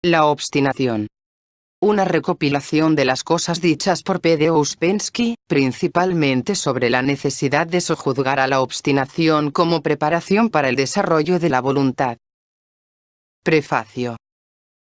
La obstinación. Una recopilación de las cosas dichas por P. de Ouspensky, principalmente sobre la necesidad de sojuzgar a la obstinación como preparación para el desarrollo de la voluntad. Prefacio.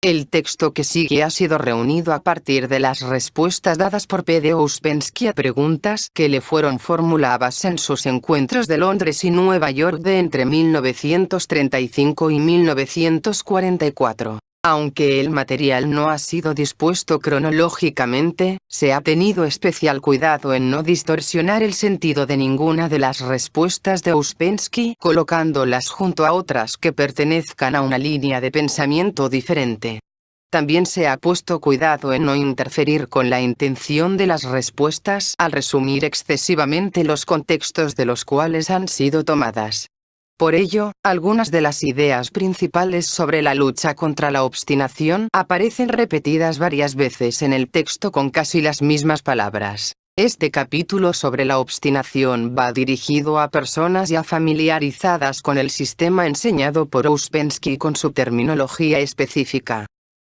El texto que sigue ha sido reunido a partir de las respuestas dadas por P. de Ouspensky a preguntas que le fueron formuladas en sus encuentros de Londres y Nueva York de entre 1935 y 1944. Aunque el material no ha sido dispuesto cronológicamente, se ha tenido especial cuidado en no distorsionar el sentido de ninguna de las respuestas de Ouspensky, colocándolas junto a otras que pertenezcan a una línea de pensamiento diferente. También se ha puesto cuidado en no interferir con la intención de las respuestas al resumir excesivamente los contextos de los cuales han sido tomadas. Por ello, algunas de las ideas principales sobre la lucha contra la obstinación aparecen repetidas varias veces en el texto con casi las mismas palabras. Este capítulo sobre la obstinación va dirigido a personas ya familiarizadas con el sistema enseñado por Ouspensky con su terminología específica.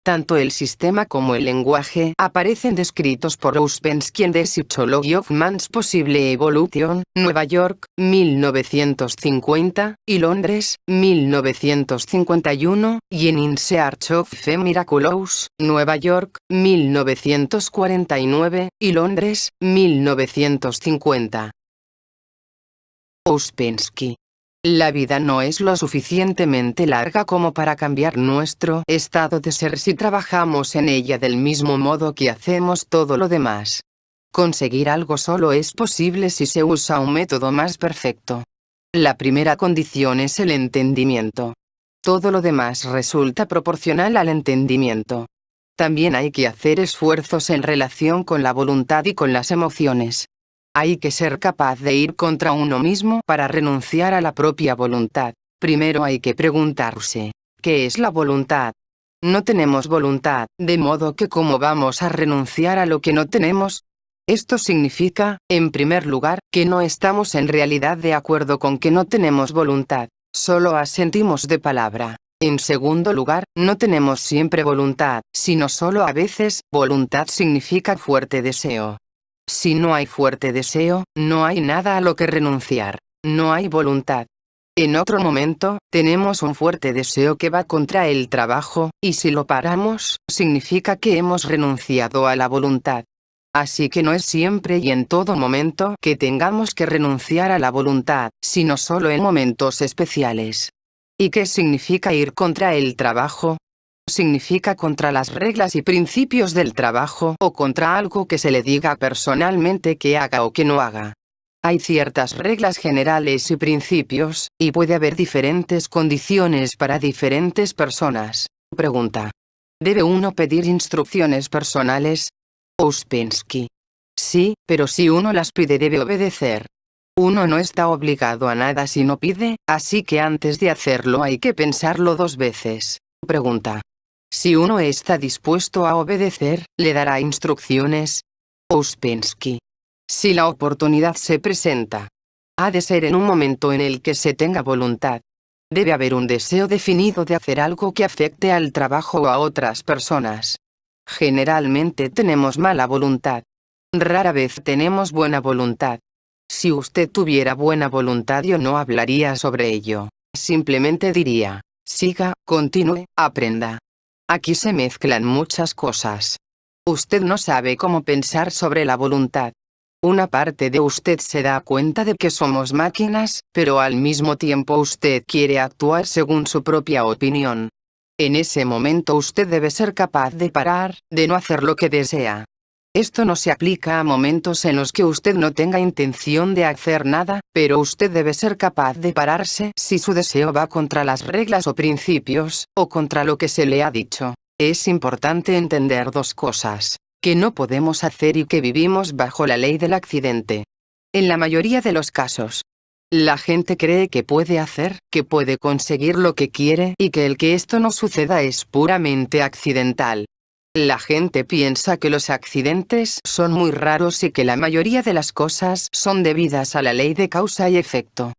Tanto el sistema como el lenguaje aparecen descritos por Ouspensky en The Psychology of Man's Possible Evolution, Nueva York, 1950, y Londres, 1951, y en In Search of the Miraculous, Nueva York, 1949, y Londres, 1950. Ouspensky. La vida no es lo suficientemente larga como para cambiar nuestro estado de ser si trabajamos en ella del mismo modo que hacemos todo lo demás. Conseguir algo solo es posible si se usa un método más perfecto. La primera condición es el entendimiento. Todo lo demás resulta proporcional al entendimiento. También hay que hacer esfuerzos en relación con la voluntad y con las emociones. Hay que ser capaz de ir contra uno mismo para renunciar a la propia voluntad. Primero hay que preguntarse, ¿qué es la voluntad? No tenemos voluntad, de modo que ¿cómo vamos a renunciar a lo que no tenemos? Esto significa, en primer lugar, que no estamos en realidad de acuerdo con que no tenemos voluntad, solo asentimos de palabra. En segundo lugar, no tenemos siempre voluntad, sino solo a veces. Voluntad significa fuerte deseo. Si no hay fuerte deseo, no hay nada a lo que renunciar. No hay voluntad. En otro momento, tenemos un fuerte deseo que va contra el trabajo, y si lo paramos, significa que hemos renunciado a la voluntad. Así que no es siempre y en todo momento que tengamos que renunciar a la voluntad, sino solo en momentos especiales. ¿Y qué significa ir contra el trabajo? Significa contra las reglas y principios del trabajo o contra algo que se le diga personalmente que haga o que no haga. Hay ciertas reglas generales y principios, y puede haber diferentes condiciones para diferentes personas. Pregunta. ¿Debe uno pedir instrucciones personales? Ouspensky. Sí, pero si uno las pide debe obedecer. Uno no está obligado a nada si no pide, así que antes de hacerlo hay que pensarlo dos veces. Pregunta. Si uno está dispuesto a obedecer, ¿le dará instrucciones? Ouspensky. Si la oportunidad se presenta. Ha de ser en un momento en el que se tenga voluntad. Debe haber un deseo definido de hacer algo que afecte al trabajo o a otras personas. Generalmente tenemos mala voluntad. Rara vez tenemos buena voluntad. Si usted tuviera buena voluntad yo no hablaría sobre ello. Simplemente diría, siga, continúe, aprenda. Aquí se mezclan muchas cosas. Usted no sabe cómo pensar sobre la voluntad. Una parte de usted se da cuenta de que somos máquinas, pero al mismo tiempo usted quiere actuar según su propia opinión. En ese momento usted debe ser capaz de parar, de no hacer lo que desea. Esto no se aplica a momentos en los que usted no tenga intención de hacer nada, pero usted debe ser capaz de pararse si su deseo va contra las reglas o principios, o contra lo que se le ha dicho. Es importante entender dos cosas, que no podemos hacer y que vivimos bajo la ley del accidente. En la mayoría de los casos, la gente cree que puede hacer, que puede conseguir lo que quiere y que el que esto no suceda es puramente accidental. La gente piensa que los accidentes son muy raros y que la mayoría de las cosas son debidas a la ley de causa y efecto.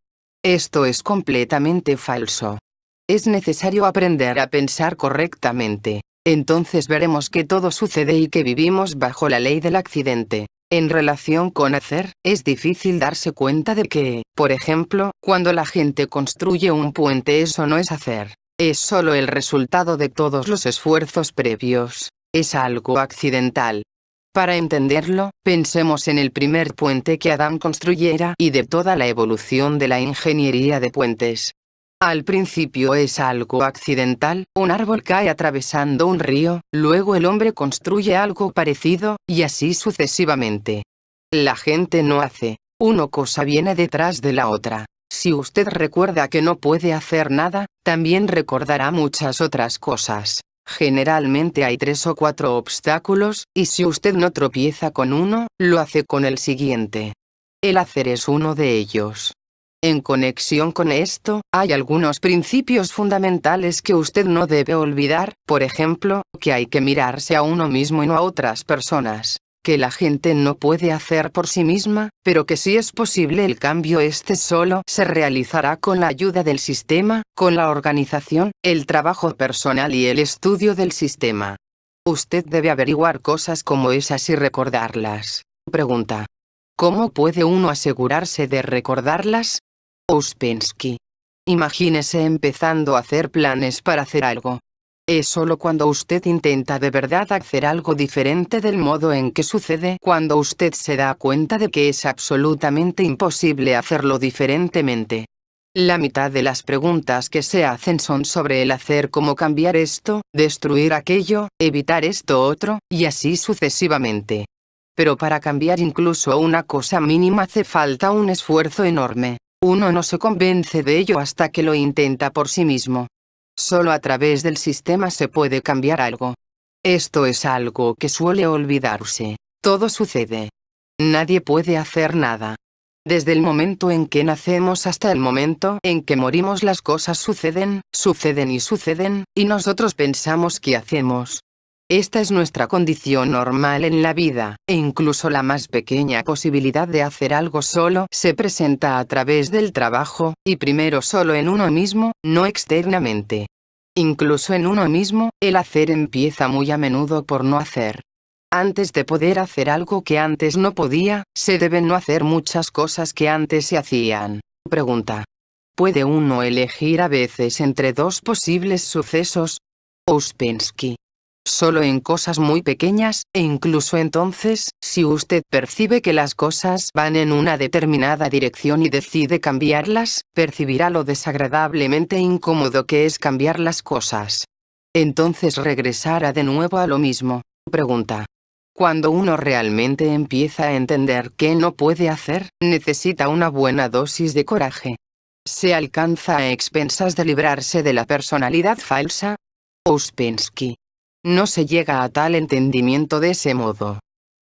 Esto es completamente falso. Es necesario aprender a pensar correctamente. Entonces veremos que todo sucede y que vivimos bajo la ley del accidente. En relación con hacer, es difícil darse cuenta de que, por ejemplo, cuando la gente construye un puente, eso no es hacer. Es solo el resultado de todos los esfuerzos previos. Es algo accidental. Para entenderlo, pensemos en el primer puente que Adán construyera y de toda la evolución de la ingeniería de puentes. Al principio es algo accidental, un árbol cae atravesando un río, luego el hombre construye algo parecido, y así sucesivamente. La gente no hace. Una cosa viene detrás de la otra. Si usted recuerda que no puede hacer nada, también recordará muchas otras cosas. Generalmente hay 3 o 4 obstáculos, y si usted no tropieza con uno, lo hace con el siguiente. El hacer es uno de ellos. En conexión con esto, hay algunos principios fundamentales que usted no debe olvidar, por ejemplo, que hay que mirarse a uno mismo y no a otras personas, que la gente no puede hacer por sí misma, pero que si es posible el cambio solo se realizará con la ayuda del sistema, con la organización, el trabajo personal y el estudio del sistema. Usted debe averiguar cosas como esas y recordarlas. Pregunta: ¿cómo puede uno asegurarse de recordarlas? Ouspensky. Imagínese empezando a hacer planes para hacer algo. Es solo cuando usted intenta de verdad hacer algo diferente del modo en que sucede cuando usted se da cuenta de que es absolutamente imposible hacerlo diferentemente. La mitad de las preguntas que se hacen son sobre el hacer, como cambiar esto, destruir aquello, evitar esto otro, y así sucesivamente. Pero para cambiar incluso una cosa mínima hace falta un esfuerzo enorme. Uno no se convence de ello hasta que lo intenta por sí mismo. Solo a través del sistema se puede cambiar algo. Esto es algo que suele olvidarse. Todo sucede. Nadie puede hacer nada. Desde el momento en que nacemos hasta el momento en que morimos, las cosas suceden, y nosotros pensamos que hacemos. Esta es nuestra condición normal en la vida, e incluso la más pequeña posibilidad de hacer algo solo se presenta a través del trabajo, y primero solo en uno mismo, no externamente. Incluso en uno mismo, el hacer empieza muy a menudo por no hacer. Antes de poder hacer algo que antes no podía, se deben no hacer muchas cosas que antes se hacían. Pregunta: ¿puede uno elegir a veces entre dos posibles sucesos? Ouspensky. Solo en cosas muy pequeñas, e incluso entonces, si usted percibe que las cosas van en una determinada dirección y decide cambiarlas, percibirá lo desagradablemente incómodo que es cambiar las cosas. Entonces regresará de nuevo a lo mismo. Pregunta: cuando uno realmente empieza a entender qué no puede hacer, necesita una buena dosis de coraje. ¿Se alcanza a expensas de librarse de la personalidad falsa? Ouspensky. No se llega a tal entendimiento de ese modo.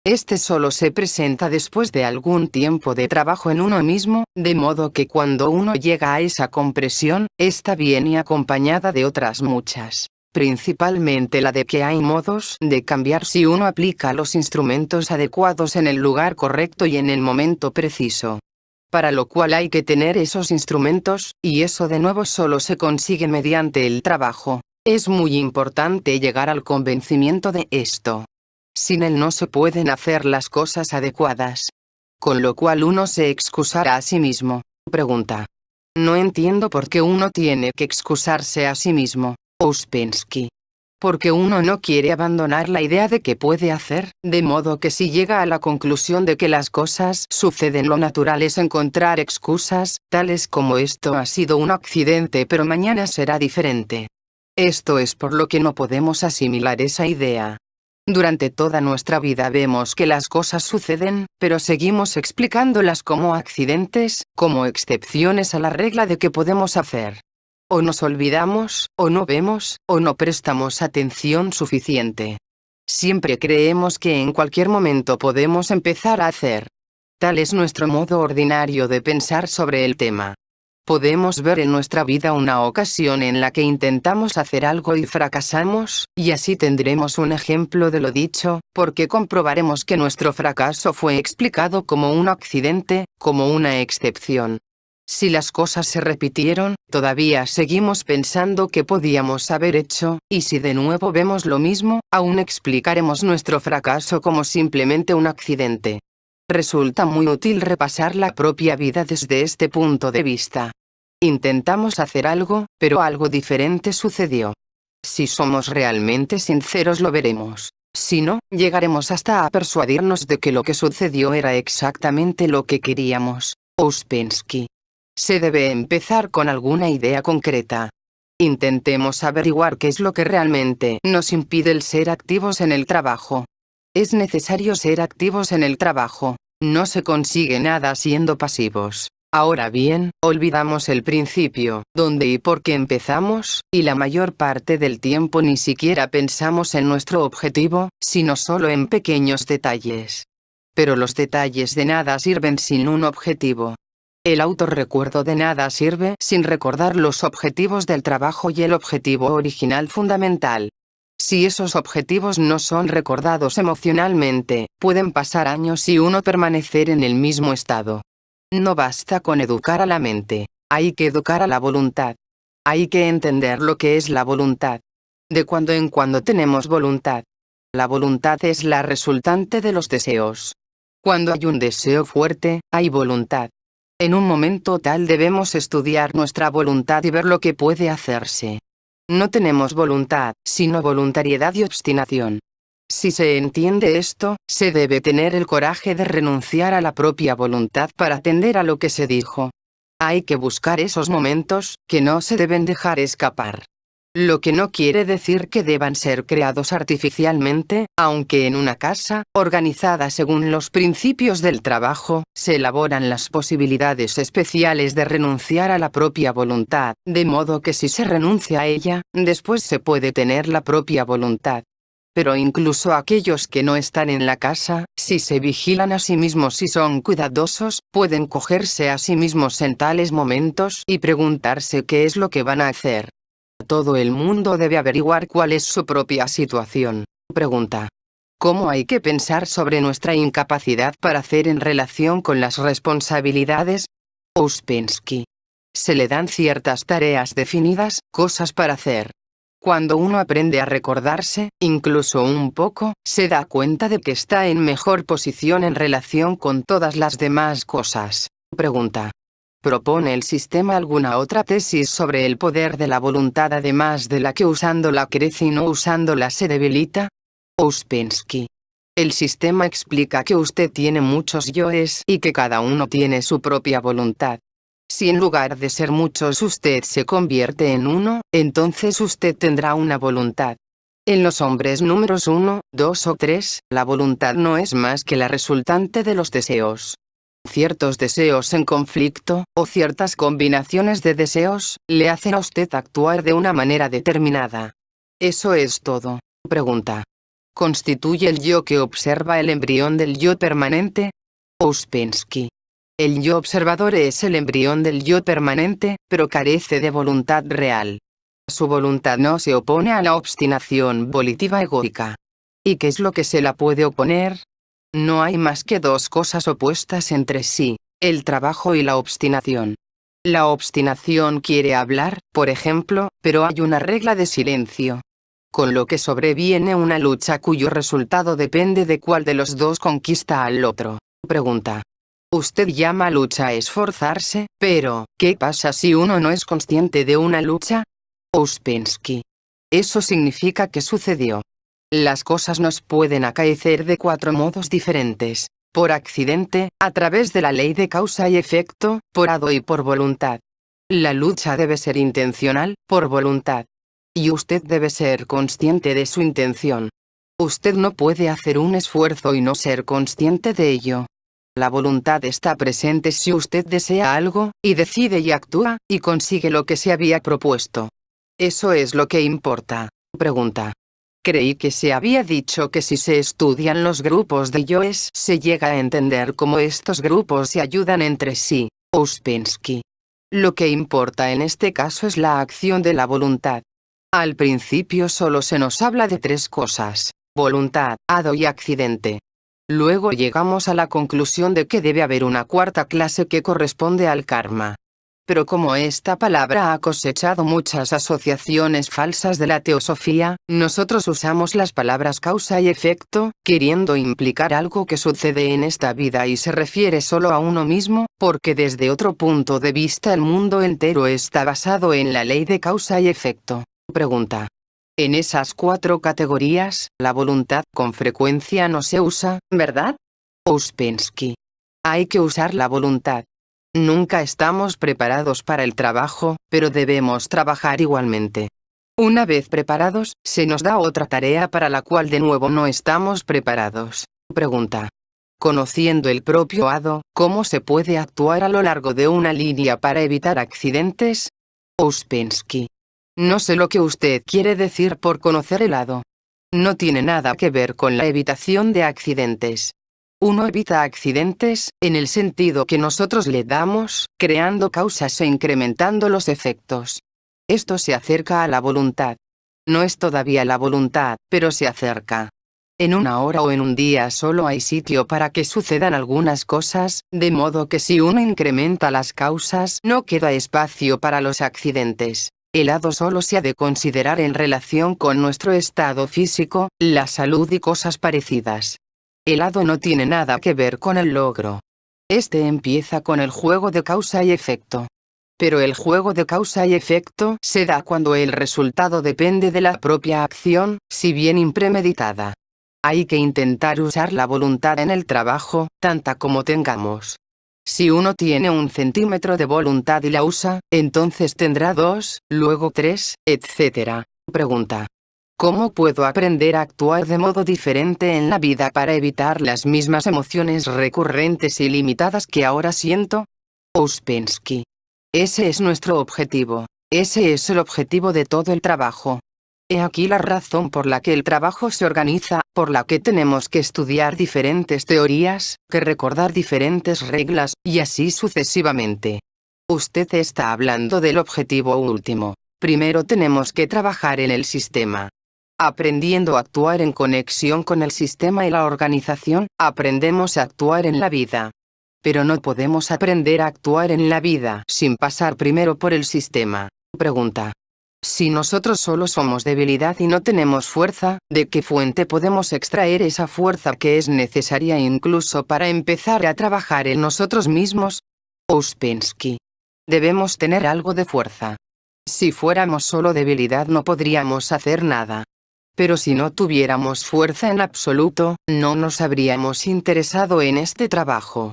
Este solo se presenta después de algún tiempo de trabajo en uno mismo, de modo que cuando uno llega a esa compresión, esta viene acompañada de otras muchas, principalmente la de que hay modos de cambiar si uno aplica los instrumentos adecuados en el lugar correcto y en el momento preciso. Para lo cual hay que tener esos instrumentos, y eso de nuevo solo se consigue mediante el trabajo. Es muy importante llegar al convencimiento de esto. Sin él no se pueden hacer las cosas adecuadas. Con lo cual uno se excusará a sí mismo. Pregunta: no entiendo por qué uno tiene que excusarse a sí mismo. Ouspensky. Porque uno no quiere abandonar la idea de que puede hacer, de modo que si llega a la conclusión de que las cosas suceden, lo natural es encontrar excusas, tales como esto ha sido un accidente pero mañana será diferente. Esto es por lo que no podemos asimilar esa idea. Durante toda nuestra vida vemos que las cosas suceden, pero seguimos explicándolas como accidentes, como excepciones a la regla de que podemos hacer. O nos olvidamos, o no vemos, o no prestamos atención suficiente. Siempre creemos que en cualquier momento podemos empezar a hacer. Tal es nuestro modo ordinario de pensar sobre el tema. Podemos ver en nuestra vida una ocasión en la que intentamos hacer algo y fracasamos, y así tendremos un ejemplo de lo dicho, porque comprobaremos que nuestro fracaso fue explicado como un accidente, como una excepción. Si las cosas se repitieron, todavía seguimos pensando que podíamos haber hecho, y si de nuevo vemos lo mismo, aún explicaremos nuestro fracaso como simplemente un accidente. Resulta muy útil repasar la propia vida desde este punto de vista. Intentamos hacer algo, pero algo diferente sucedió. Si somos realmente sinceros lo veremos. Si no, llegaremos hasta a persuadirnos de que lo que sucedió era exactamente lo que queríamos. Ouspensky. Se debe empezar con alguna idea concreta. Intentemos averiguar qué es lo que realmente nos impide el ser activos en el trabajo. Es necesario ser activos en el trabajo. No se consigue nada siendo pasivos. Ahora bien, olvidamos el principio, dónde y por qué empezamos, y la mayor parte del tiempo ni siquiera pensamos en nuestro objetivo, sino solo en pequeños detalles. Pero los detalles de nada sirven sin un objetivo. El autorrecuerdo de nada sirve sin recordar los objetivos del trabajo y el objetivo original fundamental. Si esos objetivos no son recordados emocionalmente, pueden pasar años y uno permanecer en el mismo estado. No basta con educar a la mente, hay que educar a la voluntad. Hay que entender lo que es la voluntad. De cuando en cuando tenemos voluntad. La voluntad es la resultante de los deseos. Cuando hay un deseo fuerte, hay voluntad. En un momento tal debemos estudiar nuestra voluntad y ver lo que puede hacerse. No tenemos voluntad, sino voluntariedad y obstinación. Si se entiende esto, se debe tener el coraje de renunciar a la propia voluntad para atender a lo que se dijo. Hay que buscar esos momentos, que no se deben dejar escapar. Lo que no quiere decir que deban ser creados artificialmente, aunque en una casa, organizada según los principios del trabajo, se elaboran las posibilidades especiales de renunciar a la propia voluntad, de modo que si se renuncia a ella, después se puede tener la propia voluntad. Pero incluso aquellos que no están en la casa, si se vigilan a sí mismos y son cuidadosos, pueden cogerse a sí mismos en tales momentos y preguntarse qué es lo que van a hacer. Todo el mundo debe averiguar cuál es su propia situación. Pregunta. ¿Cómo hay que pensar sobre nuestra incapacidad para hacer en relación con las responsabilidades? Ouspensky. Se le dan ciertas tareas definidas, cosas para hacer. Cuando uno aprende a recordarse, incluso un poco, se da cuenta de que está en mejor posición en relación con todas las demás cosas. Pregunta. ¿Propone el sistema alguna otra tesis sobre el poder de la voluntad además de la que usándola crece y no usándola se debilita? Ouspensky. El sistema explica que usted tiene muchos yoes y que cada uno tiene su propia voluntad. Si en lugar de ser muchos usted se convierte en uno, entonces usted tendrá una voluntad. En los hombres números 1, 2 o 3, la voluntad no es más que la resultante de los deseos. Ciertos deseos en conflicto, o ciertas combinaciones de deseos, le hacen a usted actuar de una manera determinada. Eso es todo. Pregunta. ¿Constituye el yo que observa el embrión del yo permanente? Ouspensky. El yo observador es el embrión del yo permanente, pero carece de voluntad real. Su voluntad no se opone a la obstinación volitiva egóica. ¿Y qué es lo que se la puede oponer? No hay más que dos cosas opuestas entre sí, el trabajo y la obstinación. La obstinación quiere hablar, por ejemplo, pero hay una regla de silencio. Con lo que sobreviene una lucha cuyo resultado depende de cuál de los dos conquista al otro. Pregunta. Usted llama lucha a esforzarse, pero, ¿qué pasa si uno no es consciente de una lucha? Ouspensky. Eso significa que sucedió. Las cosas nos pueden acaecer de 4 modos diferentes. Por accidente, a través de la ley de causa y efecto, por hado y por voluntad. La lucha debe ser intencional, por voluntad. Y usted debe ser consciente de su intención. Usted no puede hacer un esfuerzo y no ser consciente de ello. La voluntad está presente si usted desea algo, y decide y actúa, y consigue lo que se había propuesto. Eso es lo que importa. Pregunta. Creí que se había dicho que si se estudian los grupos de yoes se llega a entender cómo estos grupos se ayudan entre sí. Ouspensky. Lo que importa en este caso es la acción de la voluntad. Al principio solo se nos habla de 3 cosas: voluntad, hado y accidente. Luego llegamos a la conclusión de que debe haber una cuarta clase que corresponde al karma. Pero como esta palabra ha cosechado muchas asociaciones falsas de la teosofía, nosotros usamos las palabras causa y efecto, queriendo implicar algo que sucede en esta vida y se refiere solo a uno mismo, porque desde otro punto de vista el mundo entero está basado en la ley de causa y efecto. Pregunta. En esas 4 categorías, la voluntad con frecuencia no se usa, ¿verdad? Ouspensky. Hay que usar la voluntad. Nunca estamos preparados para el trabajo, pero debemos trabajar igualmente. Una vez preparados, se nos da otra tarea para la cual de nuevo no estamos preparados. Pregunta. Conociendo el propio hado, ¿cómo se puede actuar a lo largo de una línea para evitar accidentes? Ouspensky. No sé lo que usted quiere decir por conocer el hado. No tiene nada que ver con la evitación de accidentes. Uno evita accidentes, en el sentido que nosotros le damos, creando causas e incrementando los efectos. Esto se acerca a la voluntad. No es todavía la voluntad, pero se acerca. En una hora o en un día solo hay sitio para que sucedan algunas cosas, de modo que si uno incrementa las causas, no queda espacio para los accidentes. El hado solo se ha de considerar en relación con nuestro estado físico, la salud y cosas parecidas. El hado no tiene nada que ver con el logro. Este empieza con el juego de causa y efecto. Pero el juego de causa y efecto se da cuando el resultado depende de la propia acción, si bien impremeditada. Hay que intentar usar la voluntad en el trabajo, tanta como tengamos. Si uno tiene 1 centímetro de voluntad y la usa, entonces tendrá 2, luego 3, etc. Pregunta. ¿Cómo puedo aprender a actuar de modo diferente en la vida para evitar las mismas emociones recurrentes y limitadas que ahora siento? Ouspensky. Ese es nuestro objetivo. Ese es el objetivo de todo el trabajo. He aquí la razón por la que el trabajo se organiza, por la que tenemos que estudiar diferentes teorías, que recordar diferentes reglas, y así sucesivamente. Usted está hablando del objetivo último. Primero tenemos que trabajar en el sistema. Aprendiendo a actuar en conexión con el sistema y la organización, aprendemos a actuar en la vida. Pero no podemos aprender a actuar en la vida sin pasar primero por el sistema. Pregunta. Si nosotros solo somos debilidad y no tenemos fuerza, ¿de qué fuente podemos extraer esa fuerza que es necesaria incluso para empezar a trabajar en nosotros mismos? Ouspensky. Debemos tener algo de fuerza. Si fuéramos solo debilidad no podríamos hacer nada. Pero si no tuviéramos fuerza en absoluto, no nos habríamos interesado en este trabajo.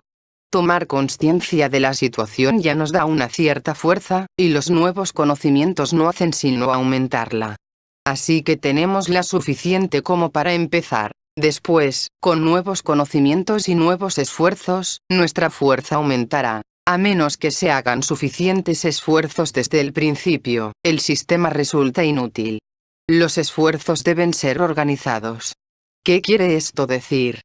Tomar conciencia de la situación ya nos da una cierta fuerza, y los nuevos conocimientos no hacen sino aumentarla. Así que tenemos la suficiente como para empezar. Después, con nuevos conocimientos y nuevos esfuerzos, nuestra fuerza aumentará. A menos que se hagan suficientes esfuerzos desde el principio, el sistema resulta inútil. Los esfuerzos deben ser organizados. ¿Qué quiere esto decir?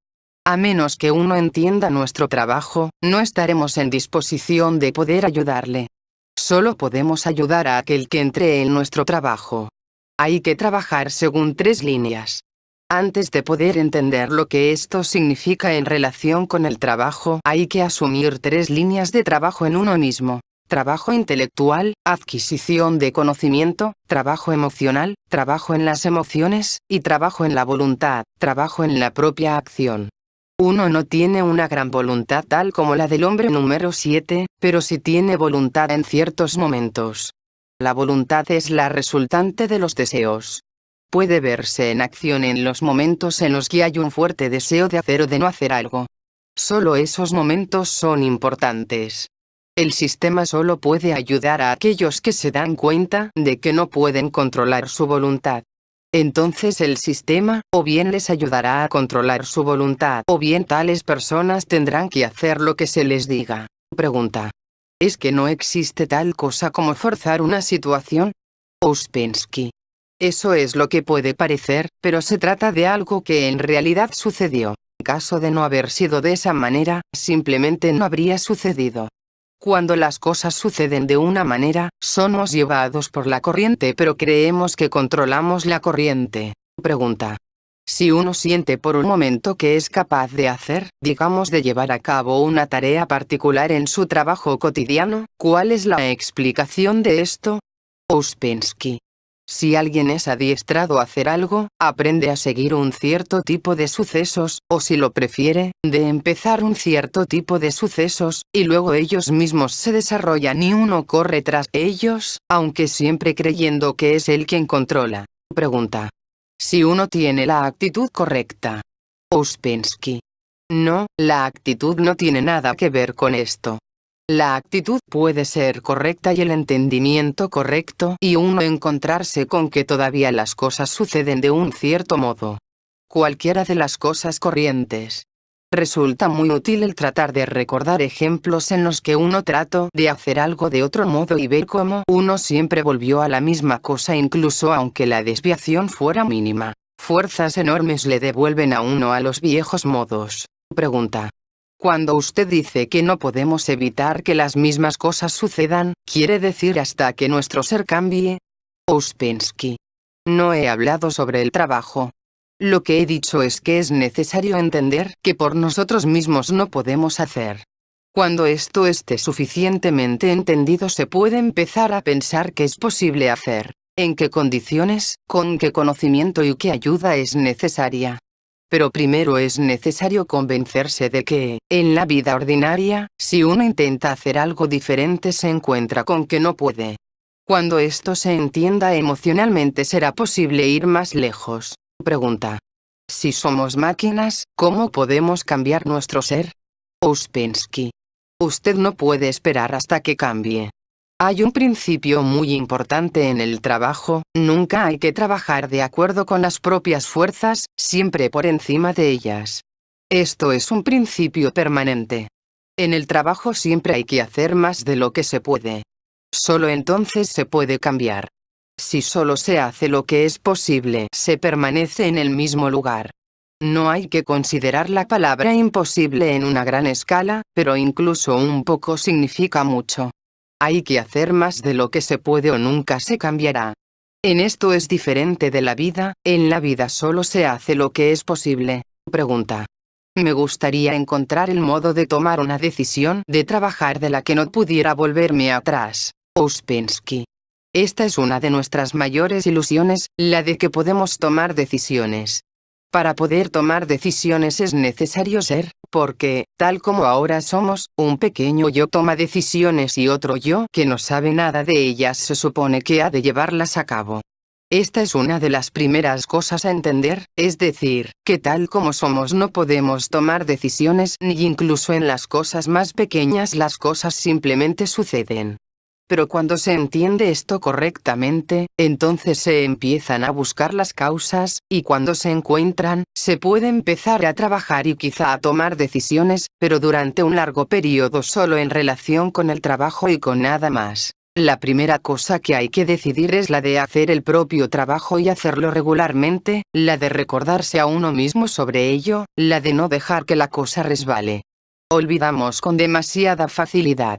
A menos que uno entienda nuestro trabajo, no estaremos en disposición de poder ayudarle. Solo podemos ayudar a aquel que entre en nuestro trabajo. Hay que trabajar según 3 líneas. Antes de poder entender lo que esto significa en relación con el trabajo, hay que asumir 3 líneas de trabajo en uno mismo. Trabajo intelectual, adquisición de conocimiento, trabajo emocional, trabajo en las emociones, y trabajo en la voluntad, trabajo en la propia acción. Uno no tiene una gran voluntad tal como la del hombre número 7, pero sí tiene voluntad en ciertos momentos. La voluntad es la resultante de los deseos. Puede verse en acción en los momentos en los que hay un fuerte deseo de hacer o de no hacer algo. Solo esos momentos son importantes. El sistema solo puede ayudar a aquellos que se dan cuenta de que no pueden controlar su voluntad. Entonces el sistema, o bien les ayudará a controlar su voluntad, o bien tales personas tendrán que hacer lo que se les diga. Pregunta. ¿Es que no existe tal cosa como forzar una situación? Ouspensky. Eso es lo que puede parecer, pero se trata de algo que en realidad sucedió. En caso de no haber sido de esa manera, simplemente no habría sucedido. Cuando las cosas suceden de una manera, somos llevados por la corriente pero creemos que controlamos la corriente. Pregunta. Si uno siente por un momento que es capaz de hacer, digamos de llevar a cabo una tarea particular en su trabajo cotidiano, ¿cuál es la explicación de esto? Ouspensky. Si alguien es adiestrado a hacer algo, aprende a seguir un cierto tipo de sucesos, o si lo prefiere, de empezar un cierto tipo de sucesos, y luego ellos mismos se desarrollan y uno corre tras ellos, aunque siempre creyendo que es él quien controla. Pregunta. Si uno tiene la actitud correcta. Ouspensky. No, la actitud no tiene nada que ver con esto. La actitud puede ser correcta y el entendimiento correcto y uno encontrarse con que todavía las cosas suceden de un cierto modo. Cualquiera de las cosas corrientes. Resulta muy útil el tratar de recordar ejemplos en los que uno trató de hacer algo de otro modo y ver cómo uno siempre volvió a la misma cosa incluso aunque la desviación fuera mínima. Fuerzas enormes le devuelven a uno a los viejos modos. Pregunta. Cuando usted dice que no podemos evitar que las mismas cosas sucedan, ¿quiere decir hasta que nuestro ser cambie? Ouspensky. No he hablado sobre el trabajo. Lo que he dicho es que es necesario entender que por nosotros mismos no podemos hacer. Cuando esto esté suficientemente entendido se puede empezar a pensar que es posible hacer, en qué condiciones, con qué conocimiento y qué ayuda es necesaria. Pero primero es necesario convencerse de que, en la vida ordinaria, si uno intenta hacer algo diferente se encuentra con que no puede. Cuando esto se entienda emocionalmente será posible ir más lejos. Pregunta. Si somos máquinas, ¿cómo podemos cambiar nuestro ser? Ouspensky. Usted no puede esperar hasta que cambie. Hay un principio muy importante en el trabajo, nunca hay que trabajar de acuerdo con las propias fuerzas, siempre por encima de ellas. Esto es un principio permanente. En el trabajo siempre hay que hacer más de lo que se puede. Solo entonces se puede cambiar. Si solo se hace lo que es posible, se permanece en el mismo lugar. No hay que considerar la palabra imposible en una gran escala, pero incluso un poco significa mucho. Hay que hacer más de lo que se puede o nunca se cambiará. En esto es diferente de la vida, en la vida solo se hace lo que es posible. Pregunta. Me gustaría encontrar el modo de tomar una decisión de trabajar de la que no pudiera volverme atrás. Ouspensky. Esta es una de nuestras mayores ilusiones, la de que podemos tomar decisiones. Para poder tomar decisiones es necesario ser, porque, tal como ahora somos, un pequeño yo toma decisiones y otro yo que no sabe nada de ellas se supone que ha de llevarlas a cabo. Esta es una de las primeras cosas a entender, es decir, que tal como somos no podemos tomar decisiones ni incluso en las cosas más pequeñas las cosas simplemente suceden. Pero cuando se entiende esto correctamente, entonces se empiezan a buscar las causas, y cuando se encuentran, se puede empezar a trabajar y quizá a tomar decisiones, pero durante un largo periodo solo en relación con el trabajo y con nada más. La primera cosa que hay que decidir es la de hacer el propio trabajo y hacerlo regularmente, la de recordarse a uno mismo sobre ello, la de no dejar que la cosa resbale. Olvidamos con demasiada facilidad.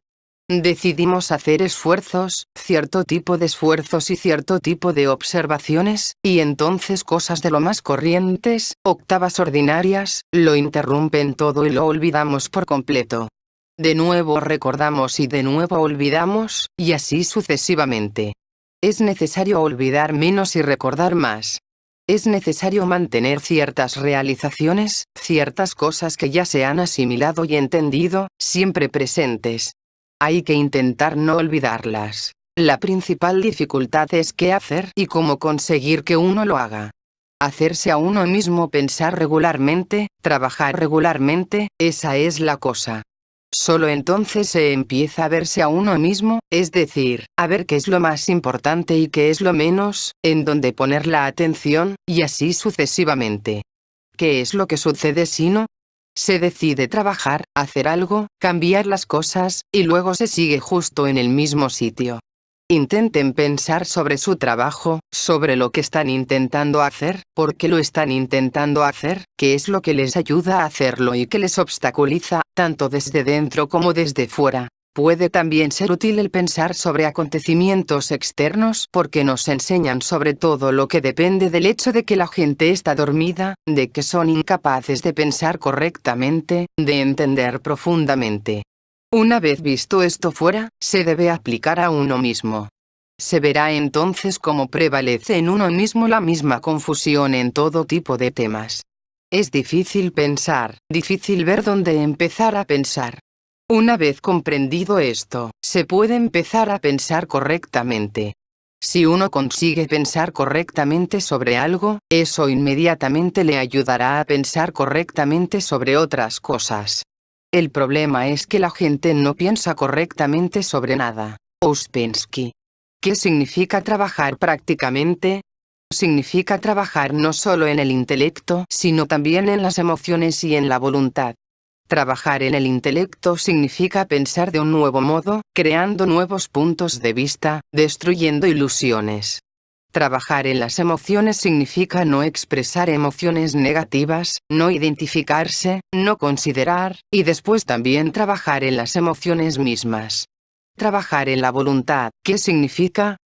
Decidimos hacer esfuerzos, cierto tipo de esfuerzos y cierto tipo de observaciones, y entonces cosas de lo más corrientes, octavas ordinarias, lo interrumpen todo y lo olvidamos por completo. De nuevo recordamos y de nuevo olvidamos, y así sucesivamente. Es necesario olvidar menos y recordar más. Es necesario mantener ciertas realizaciones, ciertas cosas que ya se han asimilado y entendido, siempre presentes. Hay que intentar no olvidarlas. La principal dificultad es qué hacer y cómo conseguir que uno lo haga. Hacerse a uno mismo pensar regularmente, trabajar regularmente, esa es la cosa. Solo entonces se empieza a verse a uno mismo, es decir, a ver qué es lo más importante y qué es lo menos, en donde poner la atención, y así sucesivamente. ¿Qué es lo que sucede si no? Se decide trabajar, hacer algo, cambiar las cosas, y luego se sigue justo en el mismo sitio. Intenten pensar sobre su trabajo, sobre lo que están intentando hacer, por qué lo están intentando hacer, qué es lo que les ayuda a hacerlo y qué les obstaculiza, tanto desde dentro como desde fuera. Puede también ser útil el pensar sobre acontecimientos externos porque nos enseñan sobre todo lo que depende del hecho de que la gente está dormida, de que son incapaces de pensar correctamente, de entender profundamente. Una vez visto esto fuera, se debe aplicar a uno mismo. Se verá entonces cómo prevalece en uno mismo la misma confusión en todo tipo de temas. Es difícil pensar, difícil ver dónde empezar a pensar. Una vez comprendido esto, se puede empezar a pensar correctamente. Si uno consigue pensar correctamente sobre algo, eso inmediatamente le ayudará a pensar correctamente sobre otras cosas. El problema es que la gente no piensa correctamente sobre nada. Ouspensky. ¿Qué significa trabajar prácticamente? Significa trabajar no solo en el intelecto, sino también en las emociones y en la voluntad. Trabajar en el intelecto significa pensar de un nuevo modo, creando nuevos puntos de vista, destruyendo ilusiones. Trabajar en las emociones significa no expresar emociones negativas, no identificarse, no considerar, y después también trabajar en las emociones mismas. Trabajar en la voluntad, ¿qué significa?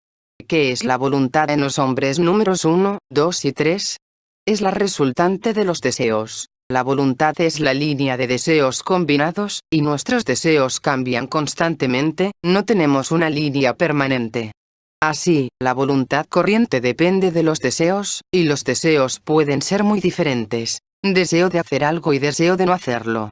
¿Qué es la voluntad en los hombres números 1, 2 y 3? Es la resultante de los deseos. La voluntad es la línea de deseos combinados, y nuestros deseos cambian constantemente, no tenemos una línea permanente. Así, la voluntad corriente depende de los deseos, y los deseos pueden ser muy diferentes. Deseo de hacer algo y deseo de no hacerlo.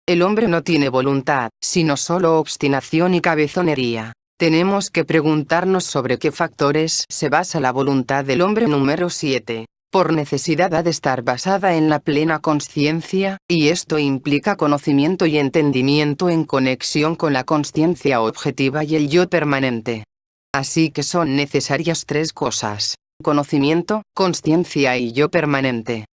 El hombre no tiene voluntad, sino solo obstinación y cabezonería. Tenemos que preguntarnos sobre qué factores se basa la voluntad del hombre número 7. Por necesidad ha de estar basada en la plena consciencia, y esto implica conocimiento y entendimiento en conexión con la consciencia objetiva y el yo permanente. Así que son necesarias tres cosas: conocimiento, consciencia y yo permanente.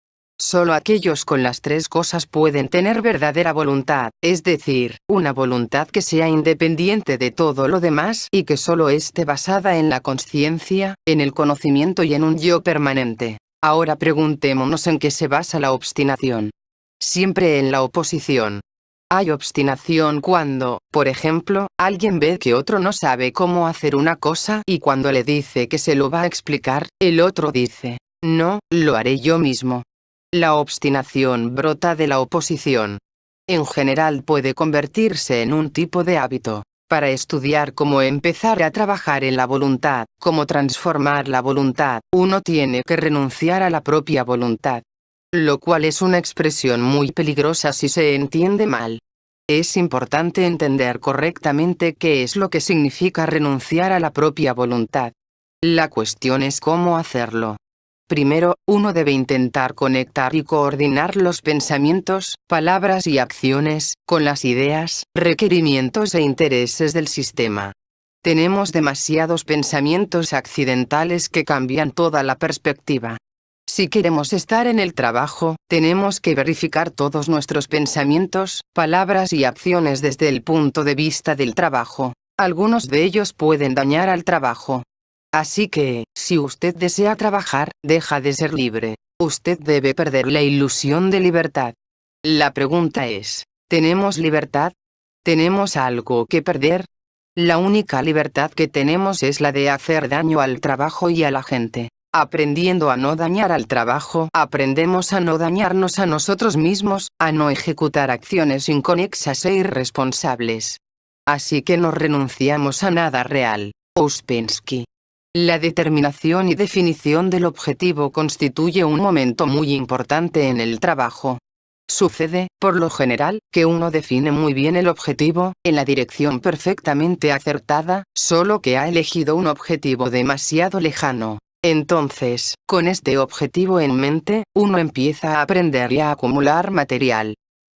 Solo aquellos con las tres cosas pueden tener verdadera voluntad, es decir, una voluntad que sea independiente de todo lo demás y que solo esté basada en la consciencia, en el conocimiento y en un yo permanente. Ahora preguntémonos en qué se basa la obstinación. Siempre en la oposición. Hay obstinación cuando, por ejemplo, alguien ve que otro no sabe cómo hacer una cosa y cuando le dice que se lo va a explicar, el otro dice, no, lo haré yo mismo. La obstinación brota de la oposición. En general puede convertirse en un tipo de hábito. Para estudiar cómo empezar a trabajar en la voluntad, cómo transformar la voluntad, uno tiene que renunciar a la propia voluntad. Lo cual es una expresión muy peligrosa si se entiende mal. Es importante entender correctamente qué es lo que significa renunciar a la propia voluntad. La cuestión es cómo hacerlo. Primero, uno debe intentar conectar y coordinar los pensamientos, palabras y acciones, con las ideas, requerimientos e intereses del sistema. Tenemos demasiados pensamientos accidentales que cambian toda la perspectiva. Si queremos estar en el trabajo, tenemos que verificar todos nuestros pensamientos, palabras y acciones desde el punto de vista del trabajo. Algunos de ellos pueden dañar al trabajo. Así que, si usted desea trabajar, deja de ser libre. Usted debe perder la ilusión de libertad. La pregunta es, ¿tenemos libertad? ¿Tenemos algo que perder? La única libertad que tenemos es la de hacer daño al trabajo y a la gente. Aprendiendo a no dañar al trabajo, aprendemos a no dañarnos a nosotros mismos, a no ejecutar acciones inconexas e irresponsables. Así que no renunciamos a nada real. Ouspensky. La determinación y definición del objetivo constituye un momento muy importante en el trabajo. Sucede, por lo general, que uno define muy bien el objetivo, en la dirección perfectamente acertada, solo que ha elegido un objetivo demasiado lejano. Entonces, con este objetivo en mente, uno empieza a aprender y a acumular material.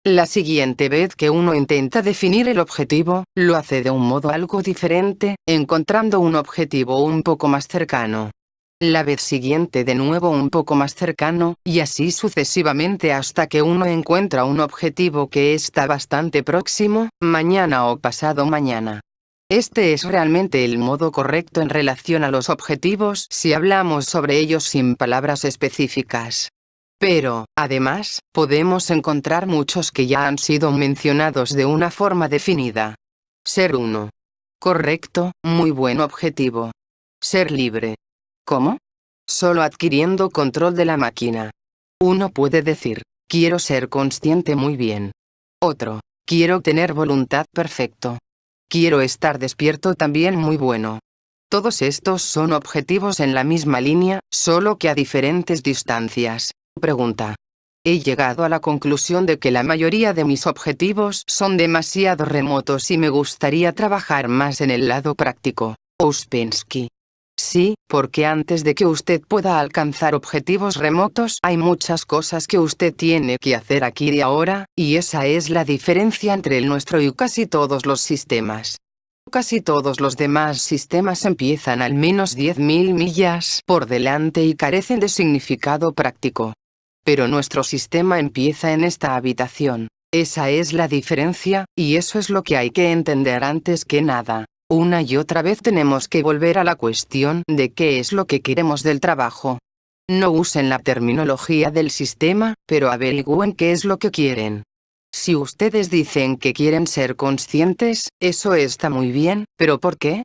La siguiente vez que uno intenta definir el objetivo, lo hace de un modo algo diferente, encontrando un objetivo un poco más cercano. La vez siguiente de nuevo un poco más cercano, y así sucesivamente hasta que uno encuentra un objetivo que está bastante próximo, mañana o pasado mañana. Este es realmente el modo correcto en relación a los objetivos si hablamos sobre ellos sin palabras específicas. Pero, además, podemos encontrar muchos que ya han sido mencionados de una forma definida. Ser uno. Correcto, muy buen objetivo. Ser libre. ¿Cómo? Solo adquiriendo control de la máquina. Uno puede decir, quiero ser consciente muy bien. Otro, quiero tener voluntad perfecto. Quiero estar despierto también muy bueno. Todos estos son objetivos en la misma línea, solo que a diferentes distancias. Pregunta. He llegado a la conclusión de que la mayoría de mis objetivos son demasiado remotos y me gustaría trabajar más en el lado práctico. Ouspensky. Sí, porque antes de que usted pueda alcanzar objetivos remotos hay muchas cosas que usted tiene que hacer aquí y ahora, y esa es la diferencia entre el nuestro y casi todos los sistemas. Casi todos los demás sistemas empiezan al menos 10.000 millas por delante y carecen de significado práctico. Pero nuestro sistema empieza en esta habitación. Esa es la diferencia, y eso es lo que hay que entender antes que nada. Una y otra vez tenemos que volver a la cuestión de qué es lo que queremos del trabajo. No usen la terminología del sistema, pero averigüen qué es lo que quieren. Si ustedes dicen que quieren ser conscientes, eso está muy bien, pero ¿por qué?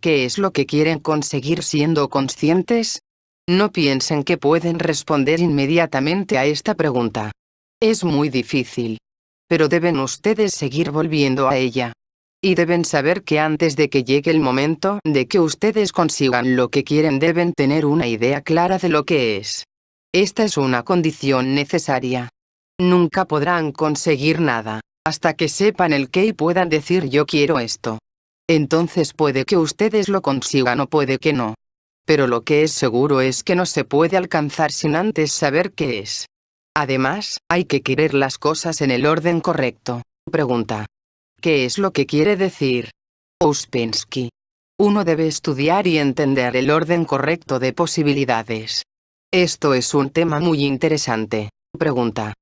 ¿Qué es lo que quieren conseguir siendo conscientes? No piensen que pueden responder inmediatamente a esta pregunta. Es muy difícil. Pero deben ustedes seguir volviendo a ella. Y deben saber que antes de que llegue el momento de que ustedes consigan lo que quieren deben tener una idea clara de lo que es. Esta es una condición necesaria. Nunca podrán conseguir nada hasta que sepan el qué y puedan decir yo quiero esto. Entonces puede que ustedes lo consigan o puede que no. Pero lo que es seguro es que no se puede alcanzar sin antes saber qué es. Además, hay que querer las cosas en el orden correcto. Pregunta. ¿Qué es lo que quiere decir? Ouspensky. Uno debe estudiar y entender el orden correcto de posibilidades. Esto es un tema muy interesante. Pregunta.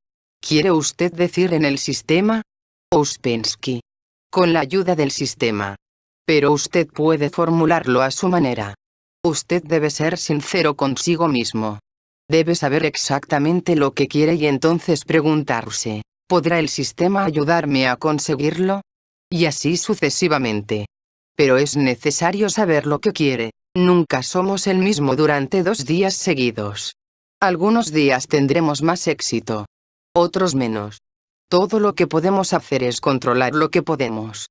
¿Quiere usted decir en el sistema? Ouspensky. Con la ayuda del sistema. Pero usted puede formularlo a su manera. Usted debe ser sincero consigo mismo. Debe saber exactamente lo que quiere y entonces preguntarse, ¿podrá el sistema ayudarme a conseguirlo? Y así sucesivamente. Pero es necesario saber lo que quiere. Nunca somos el mismo durante 2 días seguidos. Algunos días tendremos más éxito. Otros menos. Todo lo que podemos hacer es controlar lo que podemos.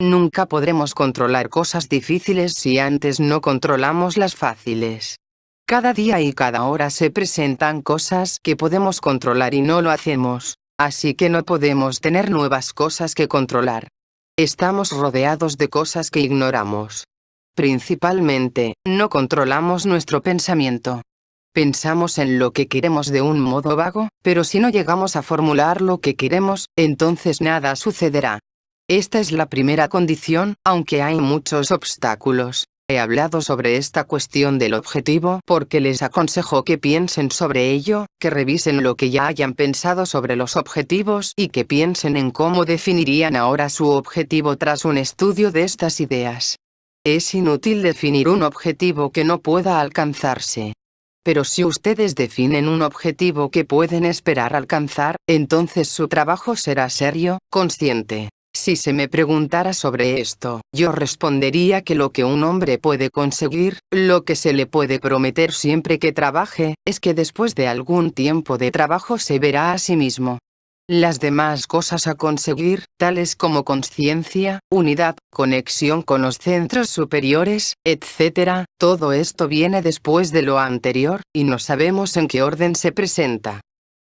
Nunca podremos controlar cosas difíciles si antes no controlamos las fáciles. Cada día y cada hora se presentan cosas que podemos controlar y no lo hacemos, así que no podemos tener nuevas cosas que controlar. Estamos rodeados de cosas que ignoramos. Principalmente, no controlamos nuestro pensamiento. Pensamos en lo que queremos de un modo vago, pero si no llegamos a formular lo que queremos, entonces nada sucederá. Esta es la primera condición, aunque hay muchos obstáculos. He hablado sobre esta cuestión del objetivo porque les aconsejo que piensen sobre ello, que revisen lo que ya hayan pensado sobre los objetivos y que piensen en cómo definirían ahora su objetivo tras un estudio de estas ideas. Es inútil definir un objetivo que no pueda alcanzarse. Pero si ustedes definen un objetivo que pueden esperar alcanzar, entonces su trabajo será serio, consciente. Si se me preguntara sobre esto, yo respondería que lo que un hombre puede conseguir, lo que se le puede prometer siempre que trabaje, es que después de algún tiempo de trabajo se verá a sí mismo. Las demás cosas a conseguir, tales como conciencia, unidad, conexión con los centros superiores, etc., todo esto viene después de lo anterior, y no sabemos en qué orden se presenta.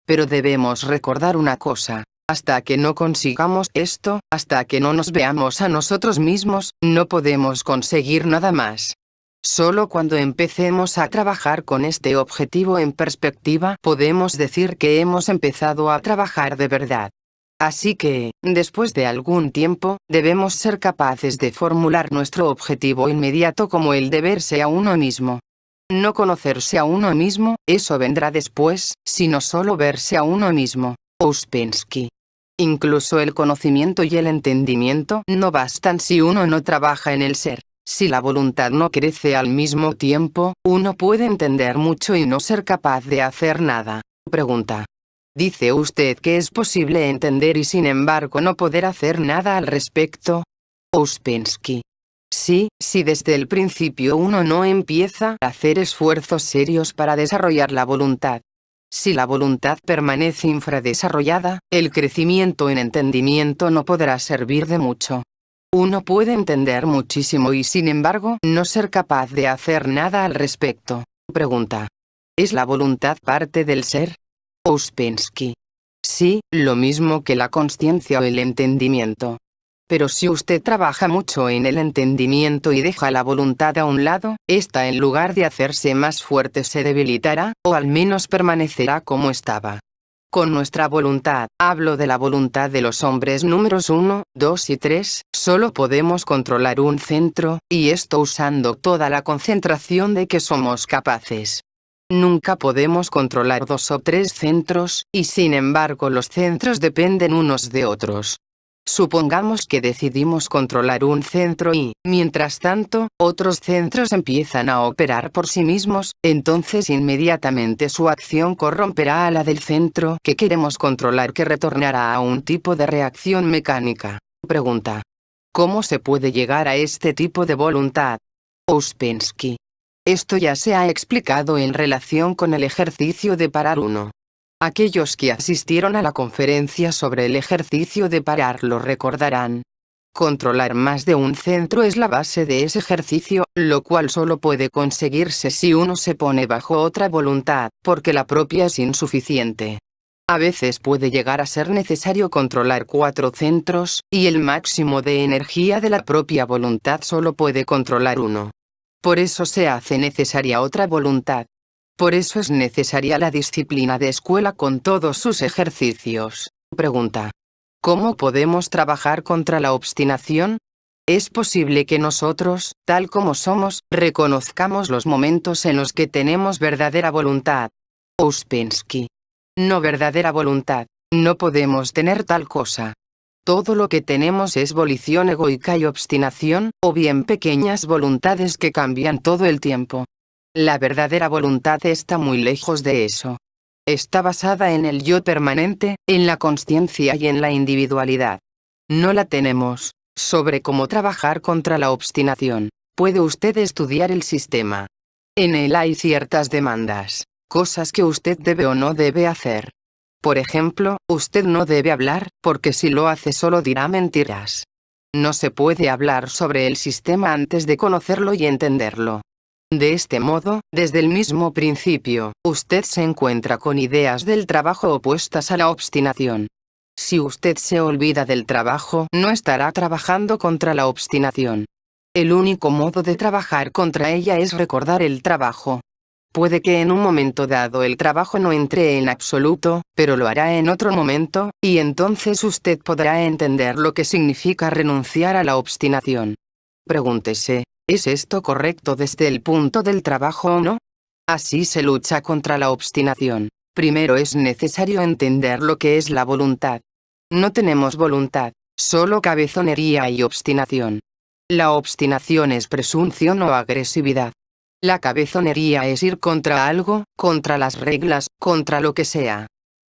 Pero debemos recordar una cosa. Hasta que no consigamos esto, hasta que no nos veamos a nosotros mismos, no podemos conseguir nada más. Solo cuando empecemos a trabajar con este objetivo en perspectiva podemos decir que hemos empezado a trabajar de verdad. Así que, después de algún tiempo, debemos ser capaces de formular nuestro objetivo inmediato como el de verse a uno mismo. No conocerse a uno mismo, eso vendrá después, sino solo verse a uno mismo. Ouspensky. Incluso el conocimiento y el entendimiento no bastan si uno no trabaja en el ser. Si la voluntad no crece al mismo tiempo, uno puede entender mucho y no ser capaz de hacer nada. Pregunta. ¿Dice usted que es posible entender y sin embargo no poder hacer nada al respecto? Ouspensky. Sí, si desde el principio uno no empieza a hacer esfuerzos serios para desarrollar la voluntad. Si la voluntad permanece infradesarrollada, el crecimiento en entendimiento no podrá servir de mucho. Uno puede entender muchísimo y sin embargo no ser capaz de hacer nada al respecto. Pregunta. ¿Es la voluntad parte del ser? Ouspensky. Sí, lo mismo que la consciencia o el entendimiento. Pero si usted trabaja mucho en el entendimiento y deja la voluntad a un lado, ésta en lugar de hacerse más fuerte se debilitará, o al menos permanecerá como estaba. Con nuestra voluntad, hablo de la voluntad de los hombres números 1, 2 y 3, solo podemos controlar un centro, y esto usando toda la concentración de que somos capaces. Nunca podemos controlar 2 o 3 centros, y sin embargo los centros dependen unos de otros. Supongamos que decidimos controlar un centro y, mientras tanto, otros centros empiezan a operar por sí mismos, entonces inmediatamente su acción corromperá a la del centro que queremos controlar, que retornará a un tipo de reacción mecánica. Pregunta. ¿Cómo se puede llegar a este tipo de voluntad? Ouspensky. Esto ya se ha explicado en relación con el ejercicio de parar uno. Aquellos que asistieron a la conferencia sobre el ejercicio de parar lo recordarán. Controlar más de un centro es la base de ese ejercicio, lo cual solo puede conseguirse si uno se pone bajo otra voluntad, porque la propia es insuficiente. A veces puede llegar a ser necesario controlar 4 centros, y el máximo de energía de la propia voluntad solo puede controlar uno. Por eso se hace necesaria otra voluntad. Por eso es necesaria la disciplina de escuela con todos sus ejercicios. Pregunta. ¿Cómo podemos trabajar contra la obstinación? ¿Es posible que nosotros, tal como somos, reconozcamos los momentos en los que tenemos verdadera voluntad? Ouspensky. No verdadera voluntad. No podemos tener tal cosa. Todo lo que tenemos es volición egoica y obstinación, o bien pequeñas voluntades que cambian todo el tiempo. La verdadera voluntad está muy lejos de eso. Está basada en el yo permanente, en la consciencia y en la individualidad. No la tenemos. Sobre cómo trabajar contra la obstinación, puede usted estudiar el sistema. En él hay ciertas demandas, cosas que usted debe o no debe hacer. Por ejemplo, usted no debe hablar, porque si lo hace solo dirá mentiras. No se puede hablar sobre el sistema antes de conocerlo y entenderlo. De este modo, desde el mismo principio, usted se encuentra con ideas del trabajo opuestas a la obstinación. Si usted se olvida del trabajo, no estará trabajando contra la obstinación. El único modo de trabajar contra ella es recordar el trabajo. Puede que en un momento dado el trabajo no entre en absoluto, pero lo hará en otro momento, y entonces usted podrá entender lo que significa renunciar a la obstinación. Pregúntese. ¿Es esto correcto desde el punto del trabajo o no? Así se lucha contra la obstinación. Primero es necesario entender lo que es la voluntad. No tenemos voluntad, solo cabezonería y obstinación. La obstinación es presunción o agresividad. La cabezonería es ir contra algo, contra las reglas, contra lo que sea.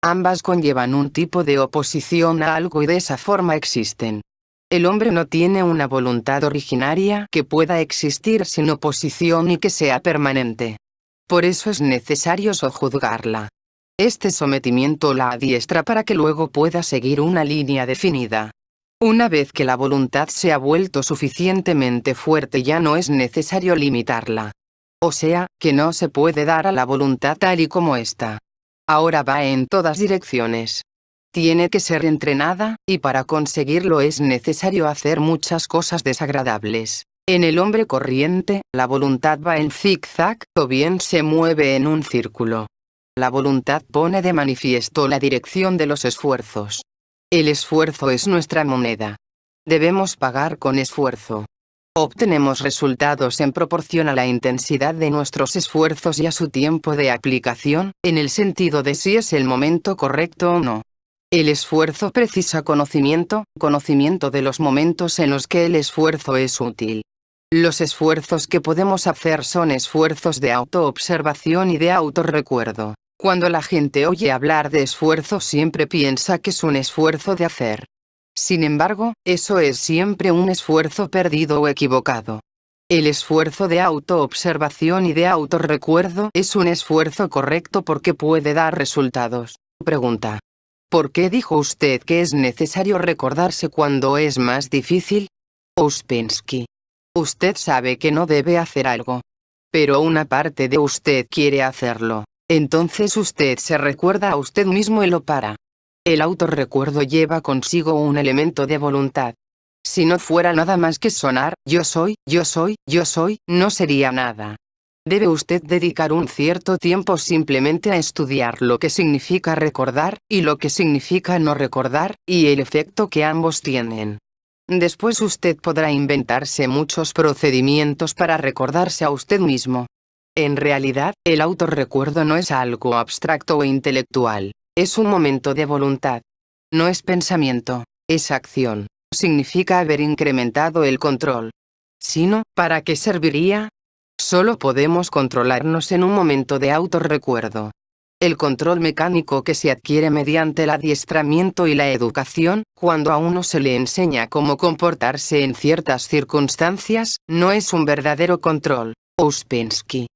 Ambas conllevan un tipo de oposición a algo y de esa forma existen. El hombre no tiene una voluntad originaria que pueda existir sin oposición y que sea permanente. Por eso es necesario sojuzgarla. Este sometimiento la adiestra para que luego pueda seguir una línea definida. Una vez que la voluntad se ha vuelto suficientemente fuerte, ya no es necesario limitarla. O sea, que no se puede dar a la voluntad tal y como está. Ahora va en todas direcciones. Tiene que ser entrenada, y para conseguirlo es necesario hacer muchas cosas desagradables. En el hombre corriente, la voluntad va en zigzag, o bien se mueve en un círculo. La voluntad pone de manifiesto la dirección de los esfuerzos. El esfuerzo es nuestra moneda. Debemos pagar con esfuerzo. Obtenemos resultados en proporción a la intensidad de nuestros esfuerzos y a su tiempo de aplicación, en el sentido de si es el momento correcto o no. El esfuerzo precisa conocimiento de los momentos en los que el esfuerzo es útil. Los esfuerzos que podemos hacer son esfuerzos de autoobservación y de autorrecuerdo. Cuando la gente oye hablar de esfuerzo siempre piensa que es un esfuerzo de hacer. Sin embargo, eso es siempre un esfuerzo perdido o equivocado. El esfuerzo de autoobservación y de autorrecuerdo es un esfuerzo correcto porque puede dar resultados. Pregunta. ¿Por qué dijo usted que es necesario recordarse cuando es más difícil? Ouspensky. Usted sabe que no debe hacer algo. Pero una parte de usted quiere hacerlo. Entonces usted se recuerda a usted mismo y lo para. El autorrecuerdo lleva consigo un elemento de voluntad. Si no fuera nada más que sonar, yo soy, yo soy, yo soy, no sería nada. Debe usted dedicar un cierto tiempo simplemente a estudiar lo que significa recordar, y lo que significa no recordar, y el efecto que ambos tienen. Después usted podrá inventarse muchos procedimientos para recordarse a usted mismo. En realidad, el autorrecuerdo no es algo abstracto o intelectual. Es un momento de voluntad. No es pensamiento, es acción. Significa haber incrementado el control. Si no, ¿para qué serviría? Solo podemos controlarnos en un momento de autorrecuerdo. El control mecánico que se adquiere mediante el adiestramiento y la educación, cuando a uno se le enseña cómo comportarse en ciertas circunstancias, no es un verdadero control. Ouspensky.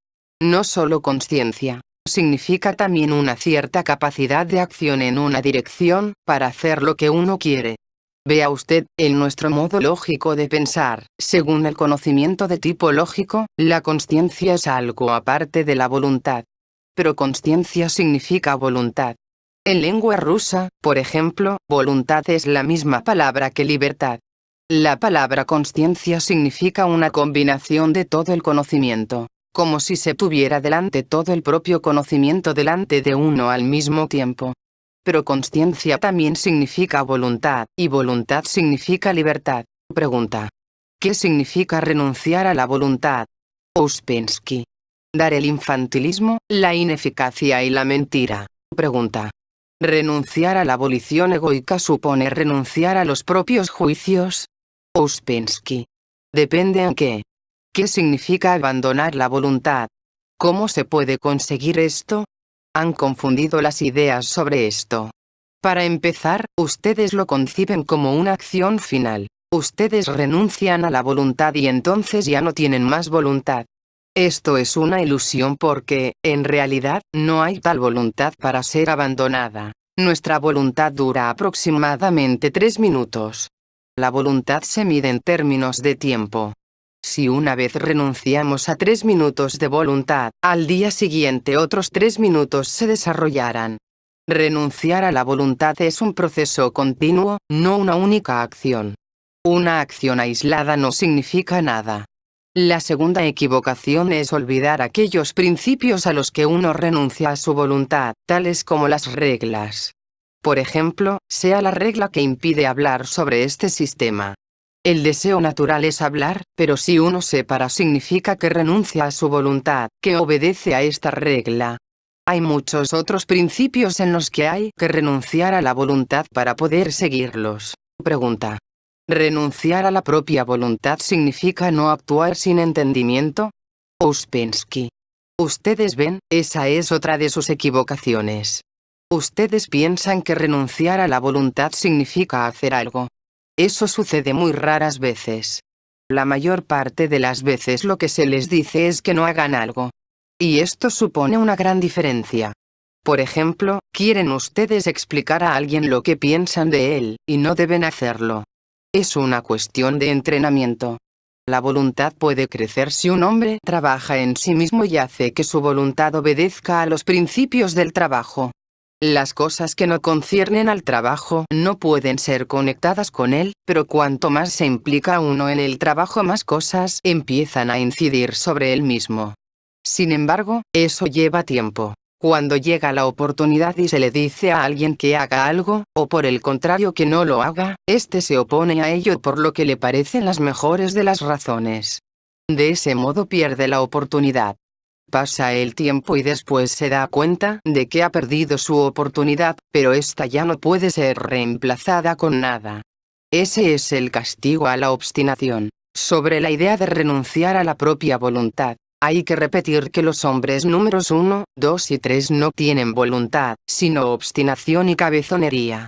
No solo conciencia. Significa también una cierta capacidad de acción en una dirección, para hacer lo que uno quiere. Vea usted, en nuestro modo lógico de pensar, según el conocimiento de tipo lógico, la consciencia es algo aparte de la voluntad. Pero consciencia significa voluntad. En lengua rusa, por ejemplo, voluntad es la misma palabra que libertad. La palabra consciencia significa una combinación de todo el conocimiento, como si se tuviera delante todo el propio conocimiento delante de uno al mismo tiempo. Pero consciencia también significa voluntad, y voluntad significa libertad. Pregunta. ¿Qué significa renunciar a la voluntad? Ouspensky. Dar el infantilismo, la ineficacia y la mentira. Pregunta. ¿Renunciar a la volición egoica supone renunciar a los propios juicios? Ouspensky. Depende en qué. ¿Qué significa abandonar la voluntad? ¿Cómo se puede conseguir esto? Han confundido las ideas sobre esto. Para empezar, ustedes lo conciben como una acción final. Ustedes renuncian a la voluntad y entonces ya no tienen más voluntad. Esto es una ilusión porque, en realidad, no hay tal voluntad para ser abandonada. Nuestra voluntad dura aproximadamente 3 minutos. La voluntad se mide en términos de tiempo. Si una vez renunciamos a 3 minutos de voluntad, al día siguiente otros 3 minutos se desarrollarán. Renunciar a la voluntad es un proceso continuo, no una única acción. Una acción aislada no significa nada. La segunda equivocación es olvidar aquellos principios a los que uno renuncia a su voluntad, tales como las reglas. Por ejemplo, sea la regla que impide hablar sobre este sistema. El deseo natural es hablar, pero si uno se para significa que renuncia a su voluntad, que obedece a esta regla. Hay muchos otros principios en los que hay que renunciar a la voluntad para poder seguirlos. Pregunta. ¿Renunciar a la propia voluntad significa no actuar sin entendimiento? Ouspensky. Ustedes ven, esa es otra de sus equivocaciones. Ustedes piensan que renunciar a la voluntad significa hacer algo. Eso sucede muy raras veces. La mayor parte de las veces lo que se les dice es que no hagan algo. Y esto supone una gran diferencia. Por ejemplo, quieren ustedes explicar a alguien lo que piensan de él, y no deben hacerlo. Es una cuestión de entrenamiento. La voluntad puede crecer si un hombre trabaja en sí mismo y hace que su voluntad obedezca a los principios del trabajo. Las cosas que no conciernen al trabajo no pueden ser conectadas con él, pero cuanto más se implica uno en el trabajo, más cosas empiezan a incidir sobre él mismo. Sin embargo, eso lleva tiempo. Cuando llega la oportunidad y se le dice a alguien que haga algo, o por el contrario que no lo haga, éste se opone a ello por lo que le parecen las mejores de las razones. De ese modo pierde la oportunidad. Pasa el tiempo y después se da cuenta de que ha perdido su oportunidad, pero esta ya no puede ser reemplazada con nada. Ese es el castigo a la obstinación. Sobre la idea de renunciar a la propia voluntad, hay que repetir que los hombres números 1, 2 y 3 no tienen voluntad, sino obstinación y cabezonería.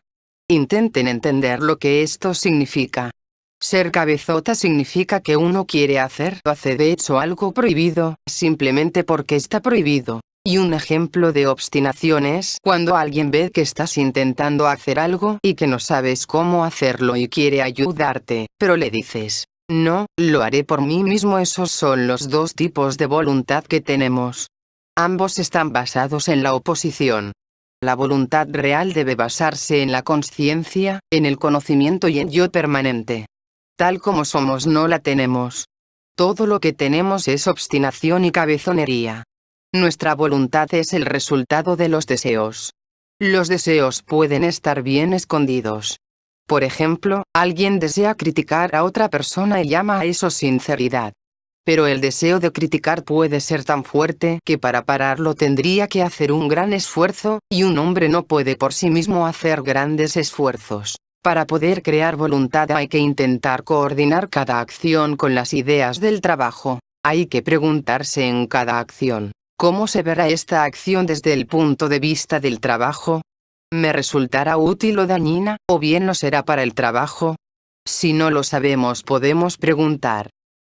Intenten entender lo que esto significa. Ser cabezota significa que uno quiere hacer o hace de hecho algo prohibido, simplemente porque está prohibido. Y un ejemplo de obstinación es cuando alguien ve que estás intentando hacer algo y que no sabes cómo hacerlo y quiere ayudarte, pero le dices, no, lo haré por mí mismo. Esos son los dos tipos de voluntad que tenemos. Ambos están basados en la oposición. La voluntad real debe basarse en la conciencia, en el conocimiento y en yo permanente. Tal como somos no la tenemos. Todo lo que tenemos es obstinación y cabezonería. Nuestra voluntad es el resultado de los deseos. Los deseos pueden estar bien escondidos. Por ejemplo, alguien desea criticar a otra persona y llama a eso sinceridad. Pero el deseo de criticar puede ser tan fuerte que para pararlo tendría que hacer un gran esfuerzo, y un hombre no puede por sí mismo hacer grandes esfuerzos. Para poder crear voluntad hay que intentar coordinar cada acción con las ideas del trabajo. Hay que preguntarse en cada acción, ¿cómo se verá esta acción desde el punto de vista del trabajo? ¿Me resultará útil o dañina, o bien no será para el trabajo? Si no lo sabemos podemos preguntar.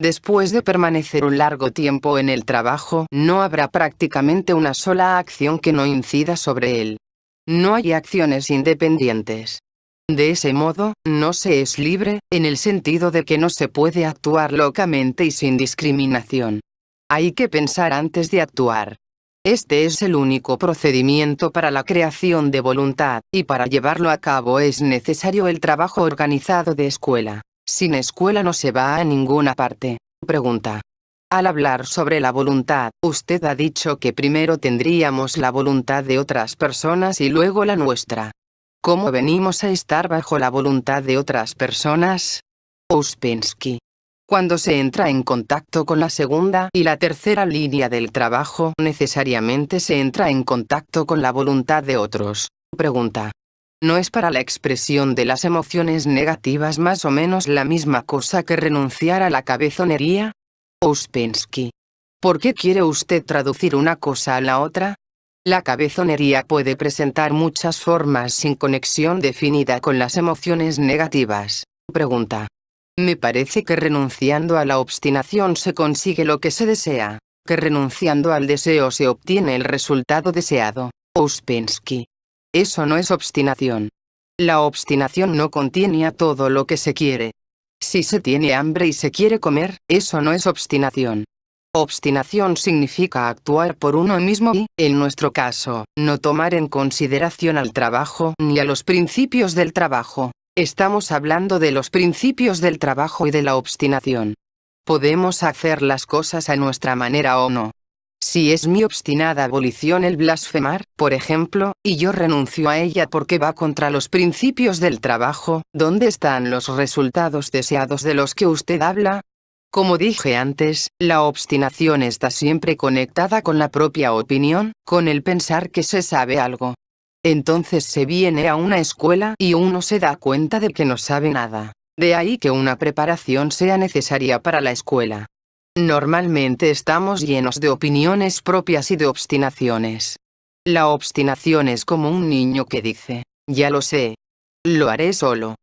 Después de permanecer un largo tiempo en el trabajo, no habrá prácticamente una sola acción que no incida sobre él. No hay acciones independientes. De ese modo, no se es libre, en el sentido de que no se puede actuar locamente y sin discriminación. Hay que pensar antes de actuar. Este es el único procedimiento para la creación de voluntad, y para llevarlo a cabo es necesario el trabajo organizado de escuela. Sin escuela no se va a ninguna parte. Pregunta. Al hablar sobre la voluntad, usted ha dicho que primero tendríamos la voluntad de otras personas y luego la nuestra. ¿Cómo venimos a estar bajo la voluntad de otras personas? Ouspensky. Cuando se entra en contacto con la segunda y la tercera línea del trabajo, necesariamente se entra en contacto con la voluntad de otros. Pregunta. ¿No es para la expresión de las emociones negativas más o menos la misma cosa que renunciar a la cabezonería? Ouspensky. ¿Por qué quiere usted traducir una cosa a la otra? La cabezonería puede presentar muchas formas sin conexión definida con las emociones negativas. Pregunta. Me parece que renunciando a la obstinación se consigue lo que se desea, que renunciando al deseo se obtiene el resultado deseado. Ouspensky. Eso no es obstinación. La obstinación no contiene a todo lo que se quiere. Si se tiene hambre y se quiere comer, eso no es obstinación. Obstinación significa actuar por uno mismo y, en nuestro caso, no tomar en consideración al trabajo ni a los principios del trabajo. Estamos hablando de los principios del trabajo y de la obstinación. Podemos hacer las cosas a nuestra manera o no. Si es mi obstinada abolición el blasfemar, por ejemplo, y yo renuncio a ella porque va contra los principios del trabajo, ¿dónde están los resultados deseados de los que usted habla? Como dije antes, la obstinación está siempre conectada con la propia opinión, con el pensar que se sabe algo. Entonces se viene a una escuela y uno se da cuenta de que no sabe nada. De ahí que una preparación sea necesaria para la escuela. Normalmente estamos llenos de opiniones propias y de obstinaciones. La obstinación es como un niño que dice, ya lo sé. Lo haré solo.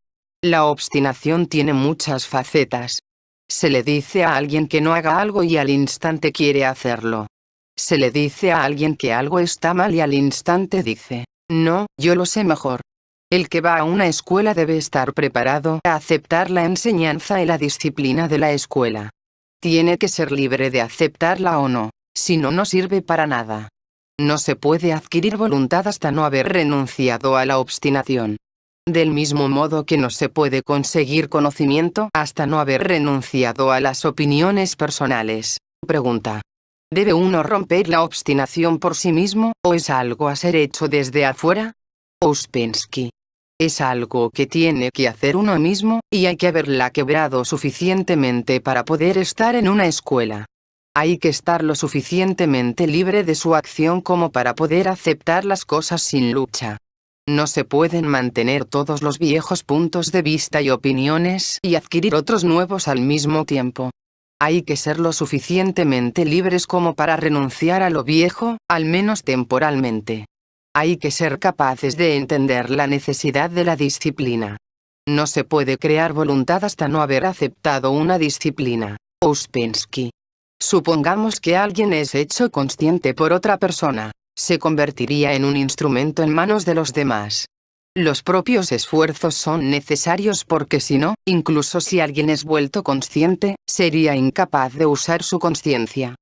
La obstinación tiene muchas facetas. Se le dice a alguien que no haga algo y al instante quiere hacerlo. Se le dice a alguien que algo está mal y al instante dice, no, yo lo sé mejor. El que va a una escuela debe estar preparado a aceptar la enseñanza y la disciplina de la escuela. Tiene que ser libre de aceptarla o no, si no, no sirve para nada. No se puede adquirir voluntad hasta no haber renunciado a la obstinación. Del mismo modo que no se puede conseguir conocimiento hasta no haber renunciado a las opiniones personales. Pregunta. ¿Debe uno romper la obstinación por sí mismo, o es algo a ser hecho desde afuera? Ouspensky. Es algo que tiene que hacer uno mismo, y hay que haberla quebrado suficientemente para poder estar en una escuela. Hay que estar lo suficientemente libre de su acción como para poder aceptar las cosas sin lucha. No se pueden mantener todos los viejos puntos de vista y opiniones y adquirir otros nuevos al mismo tiempo. Hay que ser lo suficientemente libres como para renunciar a lo viejo, al menos temporalmente. Hay que ser capaces de entender la necesidad de la disciplina. No se puede crear voluntad hasta no haber aceptado una disciplina. Ouspensky. Supongamos que alguien es hecho consciente por otra persona. Se convertiría en un instrumento en manos de los demás. Los propios esfuerzos son necesarios porque si no, incluso si alguien es vuelto consciente, sería incapaz de usar su conciencia.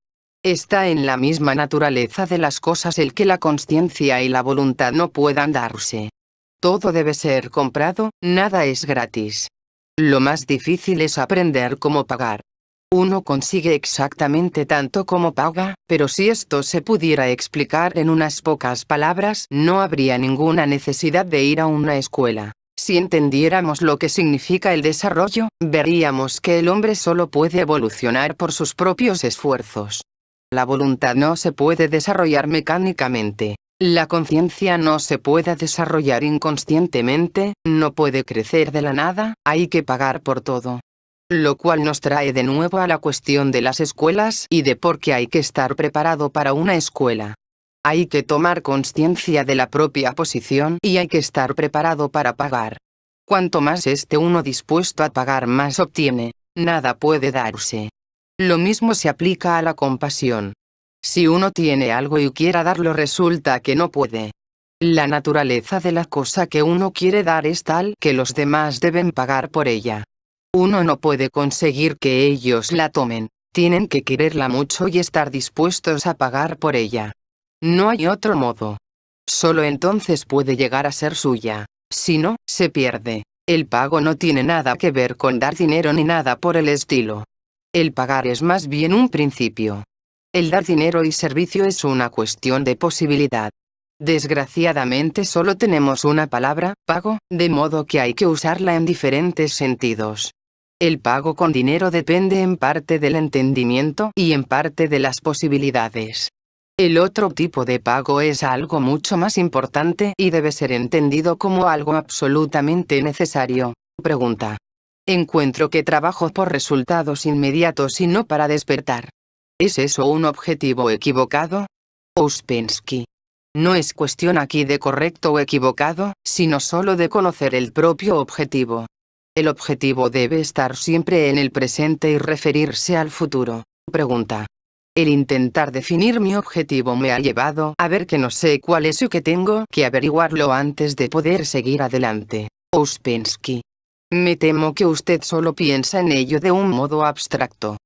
Está en la misma naturaleza de las cosas el que la conciencia y la voluntad no puedan darse. Todo debe ser comprado, nada es gratis. Lo más difícil es aprender cómo pagar. Uno consigue exactamente tanto como paga, pero si esto se pudiera explicar en unas pocas palabras, no habría ninguna necesidad de ir a una escuela. Si entendiéramos lo que significa el desarrollo, veríamos que el hombre solo puede evolucionar por sus propios esfuerzos. La voluntad no se puede desarrollar mecánicamente. La conciencia no se puede desarrollar inconscientemente, no puede crecer de la nada, hay que pagar por todo. Lo cual nos trae de nuevo a la cuestión de las escuelas y de por qué hay que estar preparado para una escuela. Hay que tomar conciencia de la propia posición y hay que estar preparado para pagar. Cuanto más esté uno dispuesto a pagar, más obtiene. Nada puede darse. Lo mismo se aplica a la compasión. Si uno tiene algo y quiera darlo, resulta que no puede. La naturaleza de la cosa que uno quiere dar es tal que los demás deben pagar por ella. Uno no puede conseguir que ellos la tomen, tienen que quererla mucho y estar dispuestos a pagar por ella. No hay otro modo. Solo entonces puede llegar a ser suya. Si no, se pierde. El pago no tiene nada que ver con dar dinero ni nada por el estilo. El pagar es más bien un principio. El dar dinero y servicio es una cuestión de posibilidad. Desgraciadamente solo tenemos una palabra, pago, de modo que hay que usarla en diferentes sentidos. El pago con dinero depende en parte del entendimiento y en parte de las posibilidades. El otro tipo de pago es algo mucho más importante y debe ser entendido como algo absolutamente necesario. Pregunta. Encuentro que trabajo por resultados inmediatos y no para despertar. ¿Es eso un objetivo equivocado? Ouspensky. No es cuestión aquí de correcto o equivocado, sino solo de conocer el propio objetivo. El objetivo debe estar siempre en el presente y referirse al futuro. Pregunta. El intentar definir mi objetivo me ha llevado a ver que no sé cuál es y que tengo que averiguarlo antes de poder seguir adelante. Ouspensky. Me temo que usted solo piensa en ello de un modo abstracto.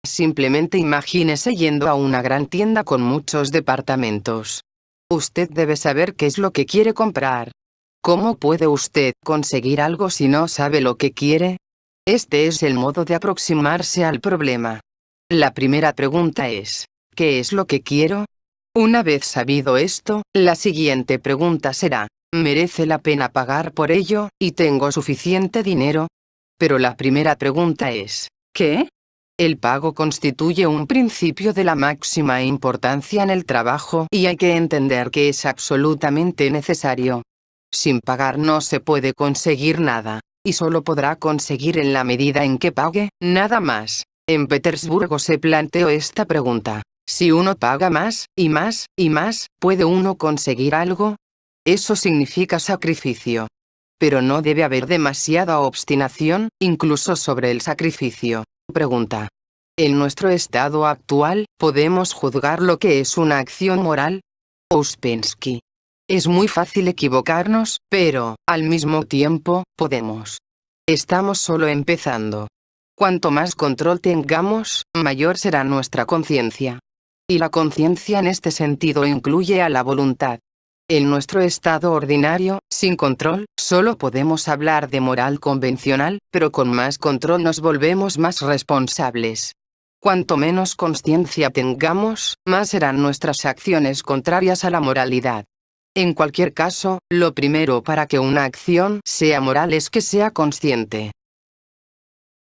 Simplemente imagínese yendo a una gran tienda con muchos departamentos. Usted debe saber qué es lo que quiere comprar. ¿Cómo puede usted conseguir algo si no sabe lo que quiere? Este es el modo de aproximarse al problema. La primera pregunta es, ¿qué es lo que quiero? Una vez sabido esto, la siguiente pregunta será, ¿merece la pena pagar por ello, y tengo suficiente dinero? Pero la primera pregunta es, ¿qué? El pago constituye un principio de la máxima importancia en el trabajo y hay que entender que es absolutamente necesario. Sin pagar no se puede conseguir nada, y solo podrá conseguir en la medida en que pague, nada más. En Petersburgo se planteó esta pregunta. Si uno paga más, y más, y más, ¿puede uno conseguir algo? Eso significa sacrificio. Pero no debe haber demasiada obstinación, incluso sobre el sacrificio. Pregunta. En nuestro estado actual, ¿podemos juzgar lo que es una acción moral? Ouspensky. Es muy fácil equivocarnos, pero, al mismo tiempo, podemos. Estamos solo empezando. Cuanto más control tengamos, mayor será nuestra conciencia. Y la conciencia en este sentido incluye a la voluntad. En nuestro estado ordinario, sin control, solo podemos hablar de moral convencional, pero con más control nos volvemos más responsables. Cuanto menos conciencia tengamos, más serán nuestras acciones contrarias a la moralidad. En cualquier caso, lo primero para que una acción sea moral es que sea consciente.